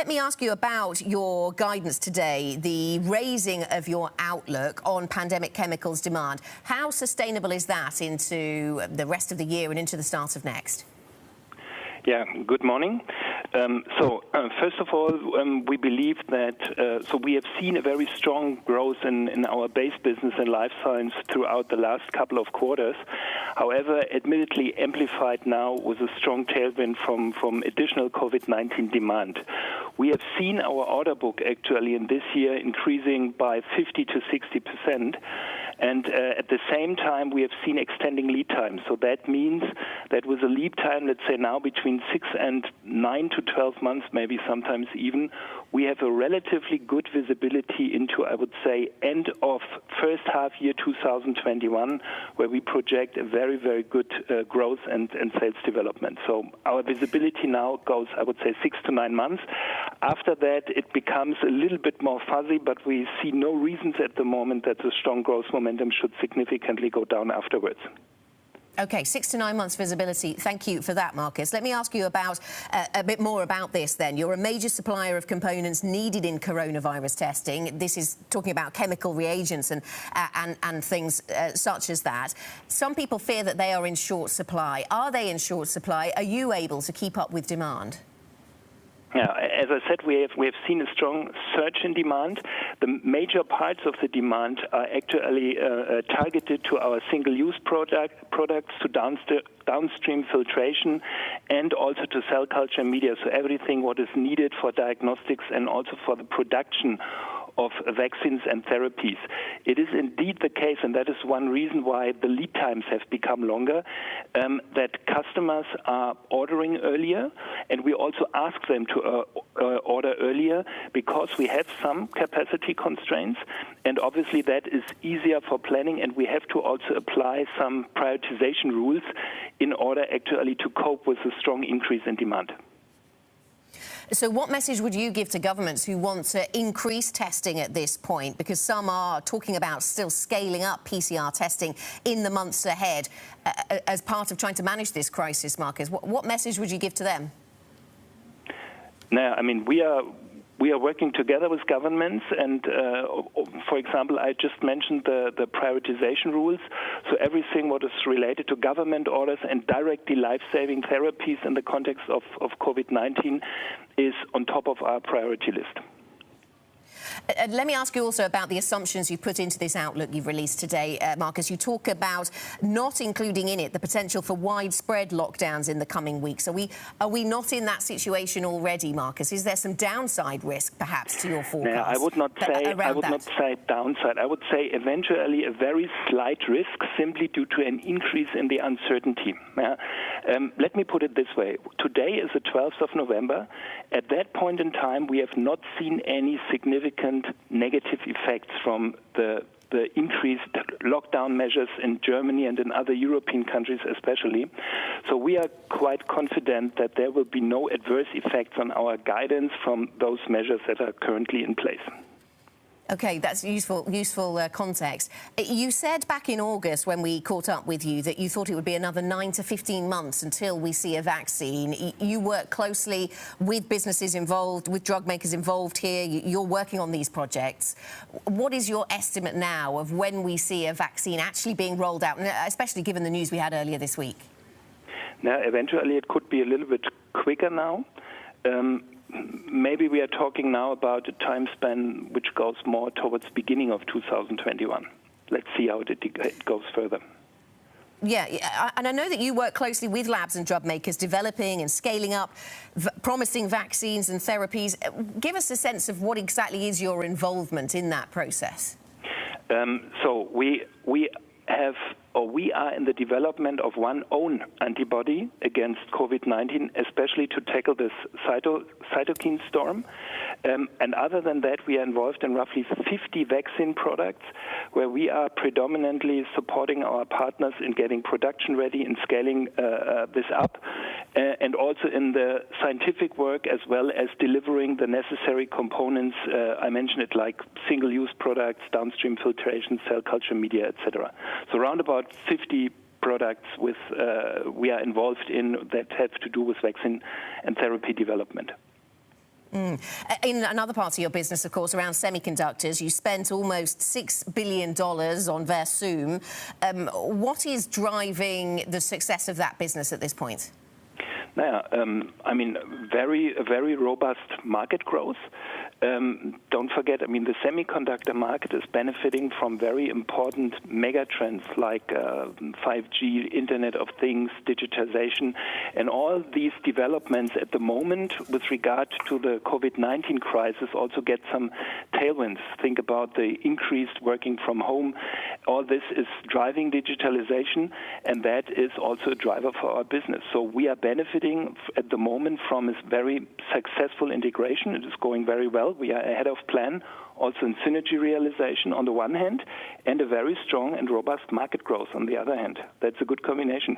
Let me ask you about your guidance today, the raising of your outlook on pandemic chemicals demand. How sustainable is that into the rest of the year and into the start of next? Yeah, good morning. First of all, we believe that we have seen a very strong growth in our base business and life science throughout the last couple of quarters. However, admittedly amplified now with a strong tailwind from additional COVID-19 demand. We have seen our order book actually in this year increasing by 50 to 60%. And at the same time, we have seen extending lead times. So that means that with a lead time, let's say now between 6 and 9 to 12 months, maybe sometimes even, we have a relatively good visibility into, I would say, end of first half year 2021, where we project a very, very good growth and sales development. So our visibility now goes, I would say, 6 to 9 months. After that, it becomes a little bit more fuzzy, but we see no reasons at the moment that the strong growth momentum should significantly go down afterwards. OK, 6 to 9 months visibility. Thank you for that, Marcus. Let me ask you about a bit more about this then. You're a major supplier of components needed in coronavirus testing. This is talking about chemical reagents and things such as that. Some people fear that they are in short supply. Are they in short supply? Are you able to keep up with demand? Yeah, as I said, we have seen a strong surge in demand. The major parts of the demand are actually targeted to our single-use products, to downstream filtration, and also to cell culture media. So everything what is needed for diagnostics and also for the production of vaccines and therapies. It is indeed the case, and that is one reason why the lead times have become longer, that customers are ordering earlier, and we also ask them to order earlier because we have some capacity constraints, and obviously that is easier for planning, and we have to also apply some prioritization rules in order actually to cope with the strong increase in demand. So what message would you give to governments who want to increase testing at this point? Because some are talking about still scaling up PCR testing in the months ahead as part of trying to manage this crisis, Marcus. What message would you give to them? No, I mean, we are working together with governments, and for example, I just mentioned the prioritization rules. So everything what is related to government orders and directly life-saving therapies in the context of COVID-19 is on top of our priority list. Let me ask you also about the assumptions you put into this outlook you've released today, Marcus. You talk about not including in it the potential for widespread lockdowns in the coming weeks. Are we not in that situation already, Marcus? Is there some downside risk, perhaps, to your forecast? No, I would not say downside. I would say eventually a very slight risk, simply due to an increase in the uncertainty. Let me put it this way. Today is the 12th of November. At that point in time, we have not seen any significant negative effects from the increased lockdown measures in Germany and in other European countries especially. So we are quite confident that there will be no adverse effects on our guidance from those measures that are currently in place. OK, that's useful context. You said back in August when we caught up with you that you thought it would be another 9 to 15 months until we see a vaccine. You work closely with businesses involved, with drug makers involved here. You're working on these projects. What is your estimate now of when we see a vaccine actually being rolled out, especially given the news we had earlier this week? Now, eventually it could be a little bit quicker now. Maybe we are talking now about a time span which goes more towards the beginning of 2021. Let's see how it goes further. Yeah, and I know that you work closely with labs and drug makers developing and scaling up promising vaccines and therapies. Give us a sense of what exactly is your involvement in that process. So we are in the development of one own antibody against COVID-19, especially to tackle this cytokine storm. And other than that, we are involved in roughly 50 vaccine products where we are predominantly supporting our partners in getting production ready and scaling this up, and also in the scientific work as well as delivering the necessary components. I mentioned it, like single-use products, downstream filtration, cell culture media, etc. So around about 50 products we are involved in that have to do with vaccine and therapy development. In another part of your business, of course, around semiconductors, you spent almost $6 billion on Versum. What is driving the success of that business at this point? I mean, very robust market growth. Don't forget, I mean, the semiconductor market is benefiting from very important mega trends like 5G, Internet of Things, digitization, and all these developments at the moment with regard to the COVID-19 crisis also get some tailwinds. Think about the increased working from home. All this is driving digitalization, and that is also a driver for our business. So we are benefiting at the moment from this very successful integration. It is going very well. We are ahead of plan, also in synergy realization on the one hand, and a very strong and robust market growth on the other hand. That's a good combination.